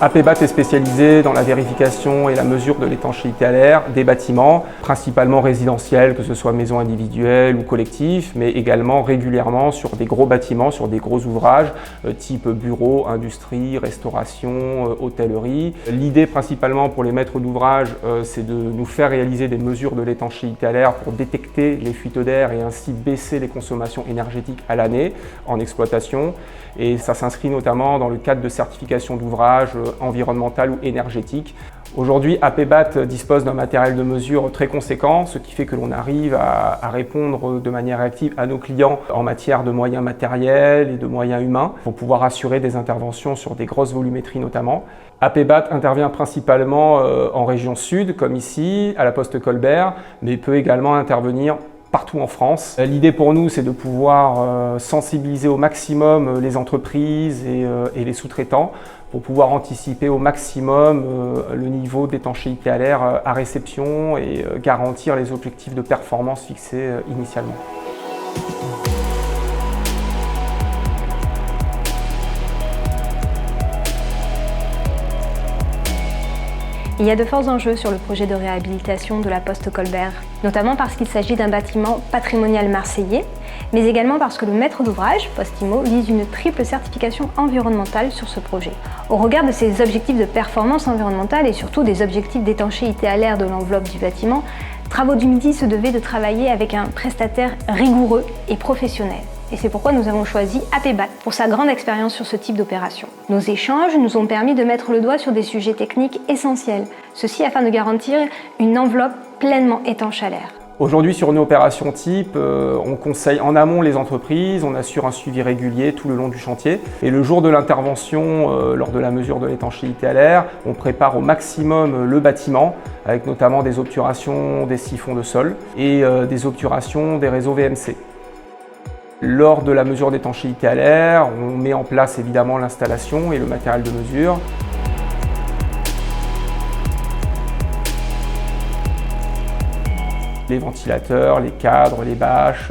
APBAT est spécialisé dans la vérification et la mesure de l'étanchéité à l'air des bâtiments, principalement résidentiels, que ce soit maisons individuelles ou collectifs, mais également régulièrement sur des gros bâtiments, sur des gros ouvrages, type bureaux, industrie, restauration, hôtellerie. L'idée principalement pour les maîtres d'ouvrage, c'est de nous faire réaliser des mesures de l'étanchéité à l'air pour détecter les fuites d'air et ainsi baisser les consommations énergétiques à l'année en exploitation. Et ça s'inscrit notamment dans le cadre de certification d'ouvrages environnementales ou énergétiques. Aujourd'hui, APBAT dispose d'un matériel de mesure très conséquent, ce qui fait que l'on arrive à répondre de manière active à nos clients en matière de moyens matériels et de moyens humains pour pouvoir assurer des interventions sur des grosses volumétries notamment. APBAT intervient principalement en région sud, comme ici, à la Poste Colbert, mais peut également intervenir partout en France. L'idée pour nous, c'est de pouvoir sensibiliser au maximum les entreprises et les sous-traitants pour pouvoir anticiper au maximum le niveau d'étanchéité à l'air à réception et garantir les objectifs de performance fixés initialement. Il y a de forts enjeux sur le projet de réhabilitation de la Poste Colbert, notamment parce qu'il s'agit d'un bâtiment patrimonial marseillais, mais également parce que le maître d'ouvrage, Postimo, vise une triple certification environnementale sur ce projet. Au regard de ces objectifs de performance environnementale et surtout des objectifs d'étanchéité à l'air de l'enveloppe du bâtiment, Travaux du Midi se devait de travailler avec un prestataire rigoureux et professionnel. Et c'est pourquoi nous avons choisi APBAT pour sa grande expérience sur ce type d'opération. Nos échanges nous ont permis de mettre le doigt sur des sujets techniques essentiels, ceci afin de garantir une enveloppe pleinement étanche à l'air. Aujourd'hui, sur une opération type, on conseille en amont les entreprises, on assure un suivi régulier tout le long du chantier. Et le jour de l'intervention, lors de la mesure de l'étanchéité à l'air, on prépare au maximum le bâtiment, avec notamment des obturations des siphons de sol et des obturations des réseaux VMC. Lors de la mesure d'étanchéité à l'air, on met en place évidemment l'installation et le matériel de mesure. Les ventilateurs, les cadres, les bâches,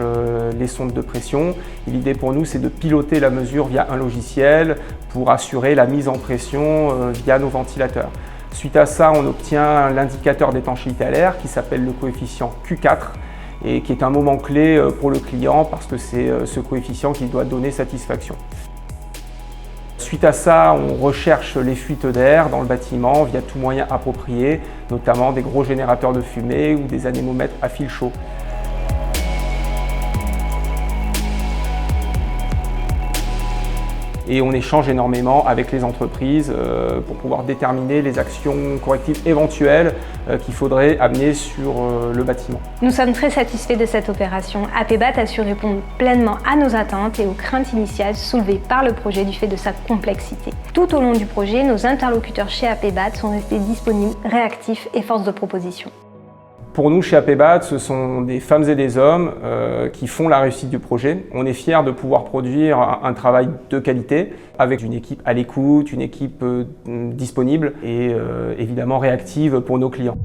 les sondes de pression. L'idée pour nous, c'est de piloter la mesure via un logiciel pour assurer la mise en pression via nos ventilateurs. Suite à ça, on obtient l'indicateur d'étanchéité à l'air qui s'appelle le coefficient Q4 et qui est un moment clé pour le client parce que c'est ce coefficient qui doit donner satisfaction. Suite à ça, on recherche les fuites d'air dans le bâtiment via tout moyen approprié, notamment des gros générateurs de fumée ou des anémomètres à fil chaud. Et on échange énormément avec les entreprises pour pouvoir déterminer les actions correctives éventuelles qu'il faudrait amener sur le bâtiment. Nous sommes très satisfaits de cette opération. APBAT a su répondre pleinement à nos attentes et aux craintes initiales soulevées par le projet du fait de sa complexité. Tout au long du projet, nos interlocuteurs chez APBAT sont restés disponibles, réactifs et force de proposition. Pour nous, chez APBAT, ce sont des femmes et des hommes qui font la réussite du projet. On est fiers de pouvoir produire un travail de qualité avec une équipe à l'écoute, une équipe disponible et évidemment réactive pour nos clients.